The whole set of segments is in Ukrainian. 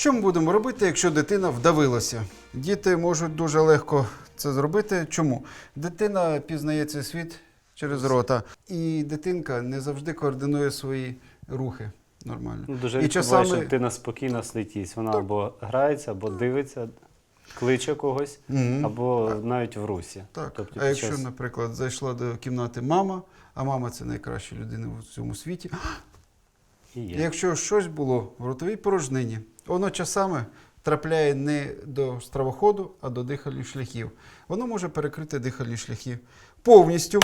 Що ми будемо робити, якщо дитина вдавилася? Діти можуть дуже легко це зробити. Чому? Дитина пізнає цей світ через рота, і дитинка не завжди координує свої рухи нормально. Дуже рідко буває, що дитина спокійно слетість. Вона або грається, або дивиться, кличе когось, або навіть в русі. Так. Тобто, А якщо, наприклад, зайшла до кімнати мама, а мама – це найкраща людина в цьому світі, і є. якщо щось було в ротовій порожнині, воно часами трапляє не до стравоходу, а до дихальних шляхів. Воно може перекрити дихальні шляхи повністю,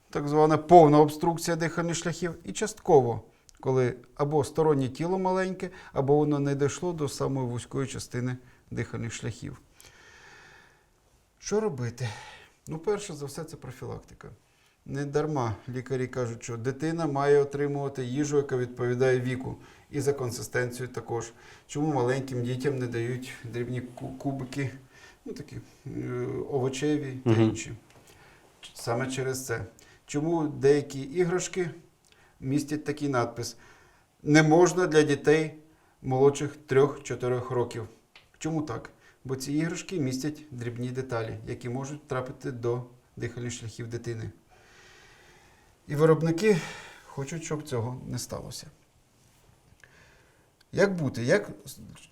так звана повна обструкція дихальних шляхів, і частково, коли або стороннє тіло маленьке, або воно не дійшло до самої вузької частини дихальних шляхів. Що робити? Ну, перше за все, це профілактика. Не дарма лікарі кажуть, що дитина має отримувати їжу, яка відповідає віку. І за консистенцією також. Чому маленьким дітям не дають дрібні кубики, ну такі овочеві та інші. Саме через це. Чому деякі іграшки містять такий надпис: не можна для дітей молодших 3-4 років. Чому так? Бо ці іграшки містять дрібні деталі, які можуть трапити до дихальних шляхів дитини. І виробники хочуть, щоб цього не сталося. Як бути?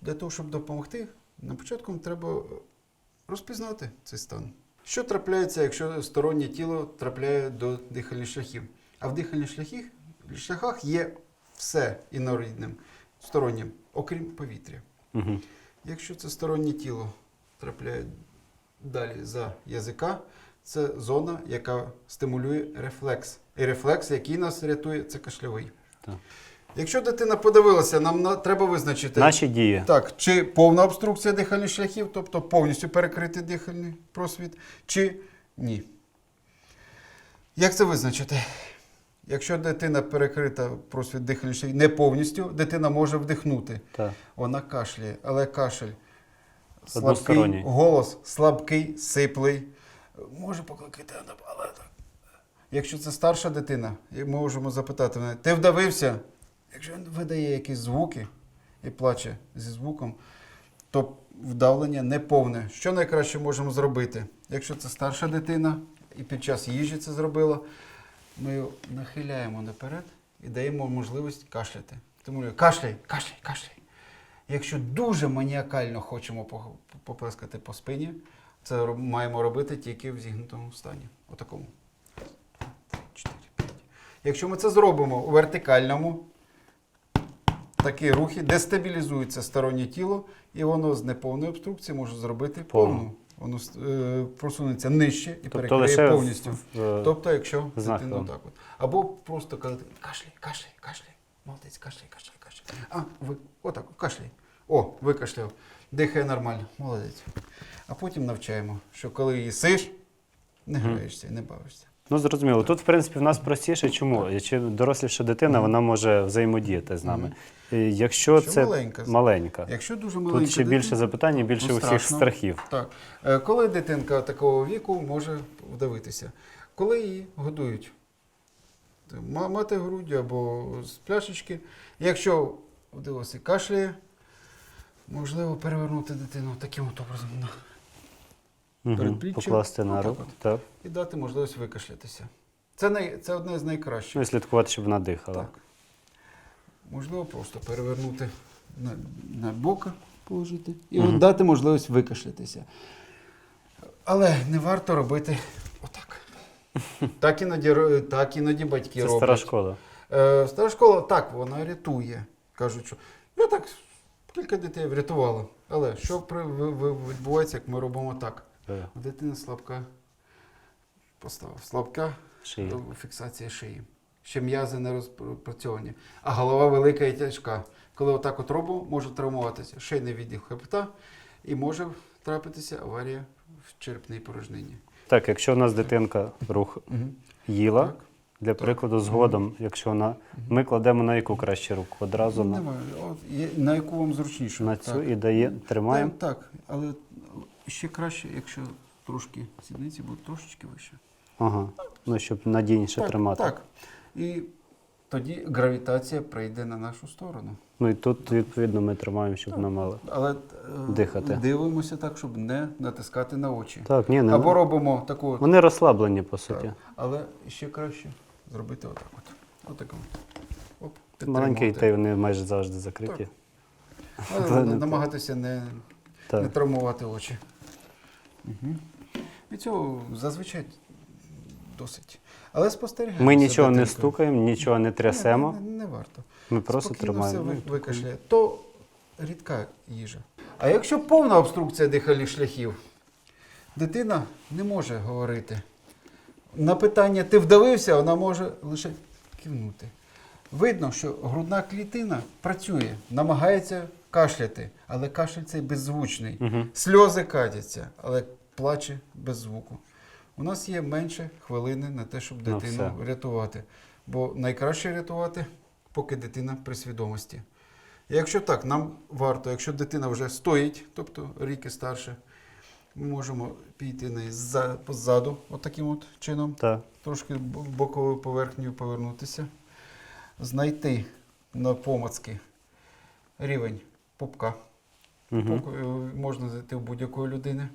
Для того, щоб допомогти, на початку треба розпізнати цей стан. Що трапляється, якщо стороннє тіло трапляє до дихальних шляхів? А в дихальних шляхах є все інорідним, стороннім, окрім повітря. Угу. Якщо це стороннє тіло трапляє далі за язика, це зона, яка стимулює рефлекс. І рефлекс, який нас рятує, це кашльовий. Так. Якщо дитина подивилася, нам треба визначити Наші дії. Так, чи повна обструкція дихальних шляхів, тобто повністю перекритий дихальний просвіт, чи ні. Як це визначити? Якщо дитина перекрита просвіт дихальних шляхів не повністю, дитина може вдихнути. Так. Вона кашляє, але кашель слабкий, Односторонній. голос слабкий, сиплий. Може покликати, але так. Якщо це старша дитина, ми можемо запитати мене: ти вдавився? Якщо він видає якісь звуки і плаче зі звуком, то вдавлення не повне. Що найкраще можемо зробити? Якщо це старша дитина і під час їжі це зробила, ми його нахиляємо наперед і даємо можливість кашляти. Тому кашляй, кашляй, кашляй. Якщо дуже маніакально хочемо поплескати по спині, це маємо робити тільки в зігнутому стані. Отакому. 2, 3, 4, 5. Якщо ми це зробимо у вертикальному, такі рухи дестабілізується стороннє тіло, і воно з неповної обструкції може зробити повну. Воно просунеться нижче і перекриє повністю. Тобто, якщо дитина отак от. Або просто казати: кашляй, кашляй, кашляй. Молодець, кашляй, кашляй, кашляй. Отак, кашляй. Викашляв. Дихає нормально. Молодець. А потім навчаємо, що коли їсиш, не граєшся і не бавишся. Ну, зрозуміло. Тут, в принципі, в нас простіше. Чому? Чи доросліша дитина, вона може взаємодіяти з нами. Якщо це маленька. Якщо дуже маленька тут ще більше запитань і більше усіх страхів. Так. Коли дитинка такого віку може вдавитися? Коли її годують. Мати груддю або з пляшечки. Якщо вдалося кашляє, можливо перевернути дитину таким от образом на передпліччя. Покласти на руку. Так. І дати можливість викашлятися. Це одне з найкращих. Ну і слідкувати, щоб вона дихала. Так. Можливо, просто перевернути на бока, положити і дати можливість викашлятися. Але не варто робити отак. Так іноді батьки роблять. Це стара школа. Стара школа, так, вона рятує. Кажуть, що я так кілька дітей врятувала. Але що відбувається, як ми робимо так? Дитина слабка постава. Слабка фіксація шиї. Ще м'язи не розпрацьовані. А голова велика і тяжка. Коли отак от робимо, може травмуватися шийний відділ хребта і може трапитися аварія в черепній порожнині. Так, якщо у нас дитинка їла, для прикладу, згодом, якщо вона, ми кладемо на яку краще руку? Одразу на яку вам зручніше. На цю і тримаємо? Так, але ще краще, якщо трошки сідниці будуть трошечки вище. Ага, ну щоб надійніше тримати. Так, і тоді гравітація прийде на нашу сторону. Ну і тут, відповідно, ми тримаємо, щоб вона мала. Але Дихати. дивимося так, щоб не натискати на очі. Так, ні, не. Або робимо таку. от. Вони розслаблені, по суті. Так. Але ще краще зробити отак от. Отак от. Оп, Маленький підтримувати. та вони майже завжди закриті. Але Це не намагатися не Так. травмувати очі. Угу. І цього зазвичай досить. Але спостерігаємо. Ми за нічого не дитинкою. стукаємо, нічого не трясемо. Не варто. Ми просто Спокійно тримаємо. все викашляє. То рідка їжа. А якщо повна обструкція дихальних шляхів, дитина не може говорити. На питання «ти вдавився?» вона може лише кивнути. Видно, що грудна клітина працює, намагається кашляти, але кашель цей беззвучний. Мгм. Сльози катяться, але плаче без звуку. У нас є менше хвилини на те, щоб Ну, дитину все. рятувати. Бо найкраще рятувати, поки дитина при свідомості. Якщо так, нам варто, якщо дитина вже стоїть, тобто рік і старше, ми можемо піти неї позаду, отаким от чином, Так. трошки боковою поверхнею повернутися, знайти на помацки рівень пупка. Угу. Можна знайти у будь-якої людини,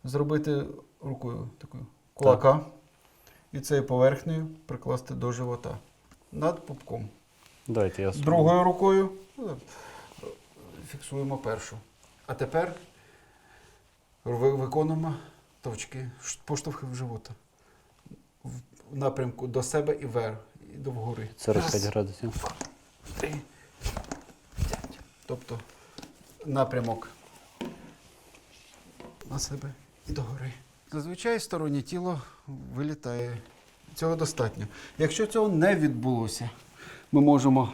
зробити рукою такою кулака і цією поверхнею прикласти до живота над пупком. Давайте я спробую. Другою рукою фіксуємо першу. А тепер виконуємо товчки, поштовхи в живота. В напрямку до себе і вверх, і до вгори. 45 Раз, градусів. 3, 5. Тобто напрямок на себе і догори. Зазвичай стороннє тіло вилітає. Цього достатньо. Якщо цього не відбулося, ми можемо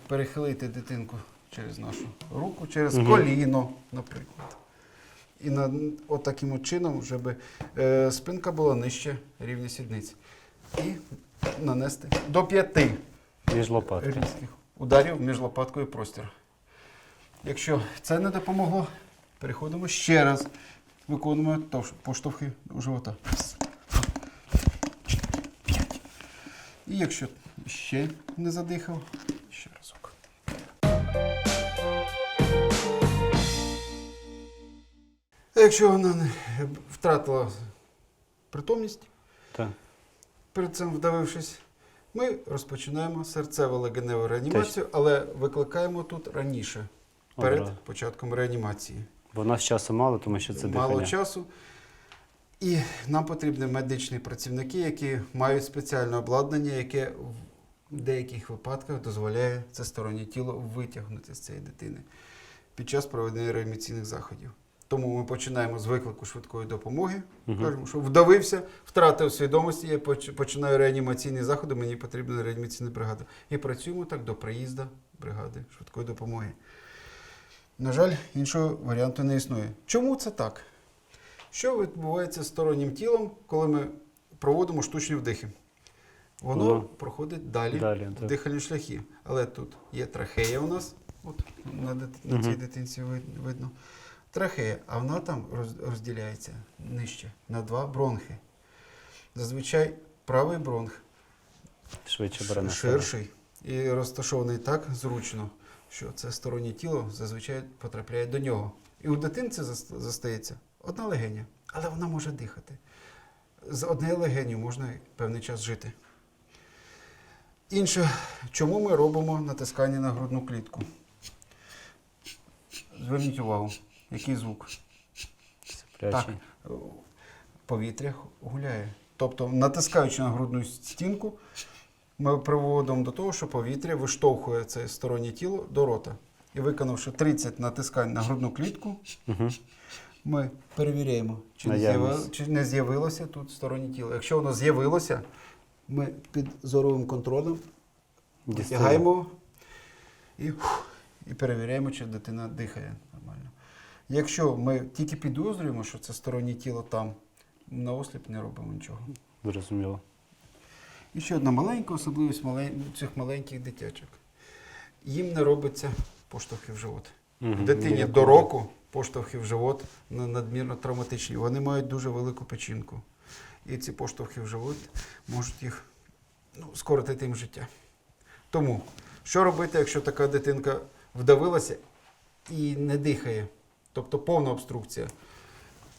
перехилити дитинку через нашу руку, через коліно, наприклад. І отаким от чином, щоб спинка була нижче рівня сідниць. І нанести до 5 Між лопатки. різких ударів між лопаткою і простір. Якщо це не допомогло, переходимо ще раз. Виконуємо поштовхи у живота. Раз, два, 4, 5. І якщо ще не задихав, ще разок. А якщо вона не втратила притомність, Так. перед цим вдавившись, ми розпочинаємо серцево-легеневу реанімацію, але викликаємо тут раніше, перед Одразу. початком реанімації. Бо в нас часу мало, тому що це Мало дихання. часу. І нам потрібні медичні працівники, які мають спеціальне обладнання, яке в деяких випадках дозволяє це стороннє тіло витягнути з цієї дитини під час проведення реанімаційних заходів. Тому ми починаємо з виклику швидкої допомоги. Кажемо, що вдавився, втратив свідомості, я починаю реанімаційні заходи, мені потрібна реанімаційна бригада. І працюємо так до приїзду бригади швидкої допомоги. На жаль, іншого варіанту не існує. Чому це так? Що відбувається з стороннім тілом, коли ми проводимо штучні вдихи? Воно проходить далі в так. дихальні шляхи. Але тут є трахея у нас, от на цій дитинці видно. Трахея, а вона там розділяється нижче на 2 бронхи. Зазвичай правий бронх Швидше бере на себе. ширший і розташований так зручно, що це стороннє тіло зазвичай потрапляє до нього. І у дитинці застається одна легеня, але вона може дихати. З однією легеню можна певний час жити. Інше, чому ми робимо натискання на грудну клітку? Зверніть увагу, який звук. Сплячий. Так, повітря гуляє. Тобто, натискаючи на грудну стінку, ми приводимо до того, що повітря виштовхує це стороннє тіло до рота. І виконавши 30 натискань на грудну клітку, ми перевіряємо, чи не з'явилося тут стороннє тіло. Якщо воно з'явилося, ми під зоровим контролем витягаємо і перевіряємо, чи дитина дихає нормально. Якщо ми тільки підозрюємо, що це стороннє тіло там, наосліп не робимо нічого. Зрозуміло. І ще одна маленька особливість цих маленьких дитячок. Їм не робиться поштовхи в живот. Дитині до року поштовхи в живот надмірно травматичні. Вони мають дуже велику печінку. І ці поштовхи в живот можуть їх скоротити їм життя. Тому, що робити, якщо така дитинка вдавилася і не дихає? Тобто повна обструкція.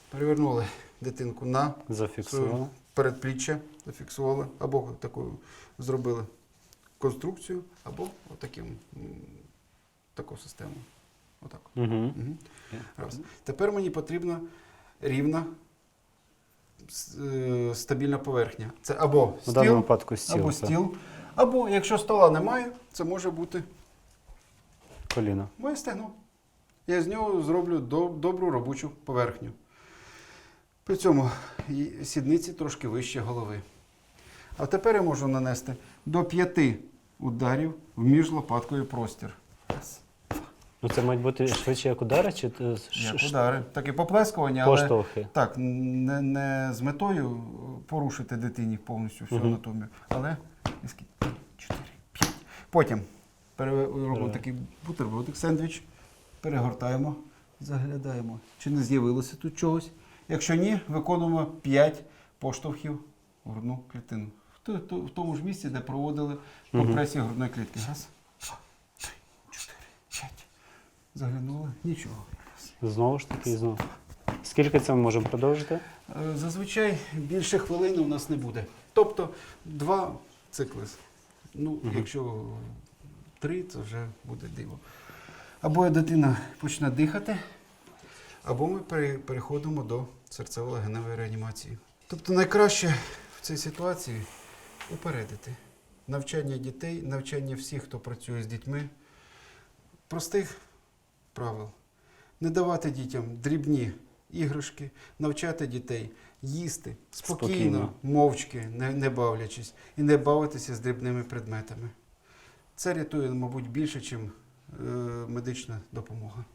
Перевернули дитинку на Зафіксували. передпліччя, зафіксували, або таку зробили конструкцію, або таку систему. Отак. Угу. Мгм. Раз. Тепер мені потрібна рівна стабільна поверхня. Це або В даному стіл, випадку стіл. або так. стіл, або, якщо стола немає, це може бути Коліно. моє стегно. Я з нього зроблю добру робочу поверхню. При цьому і сідниці трошки вище голови. А тепер я можу нанести до 5 ударів в міжлопатковий простір. Раз. Ну це мають бути швидше як удари, чи Як удари. Так і поплескування, але поштовхи? так, не з метою порушити дитині повністю всю анатомію, але 4, 5. Потім робимо такий бутербродик, сендвіч, перегортаємо, заглядаємо, чи не з'явилося тут чогось. Якщо ні, виконуємо 5 поштовхів в грудну клітину. В тому ж місці, де проводили компресію грудної клітки. Раз, 2, 3, 4, 5. Заглянули, нічого. Знову ж таки, і знову. Скільки це ми можемо продовжити? Зазвичай більше хвилини у нас не буде. Тобто 2 цикли. Ну, якщо 3, це вже буде диво. Або дитина почне дихати, або ми переходимо до серцево-легеневої реанімації. Тобто найкраще в цій ситуації упередити навчання дітей, навчання всіх, хто працює з дітьми, простих правил. Не давати дітям дрібні іграшки, навчати дітей їсти спокійно, мовчки, не бавлячись, і не бавитися з дрібними предметами. Це рятує, мабуть, більше, ніж медична допомога.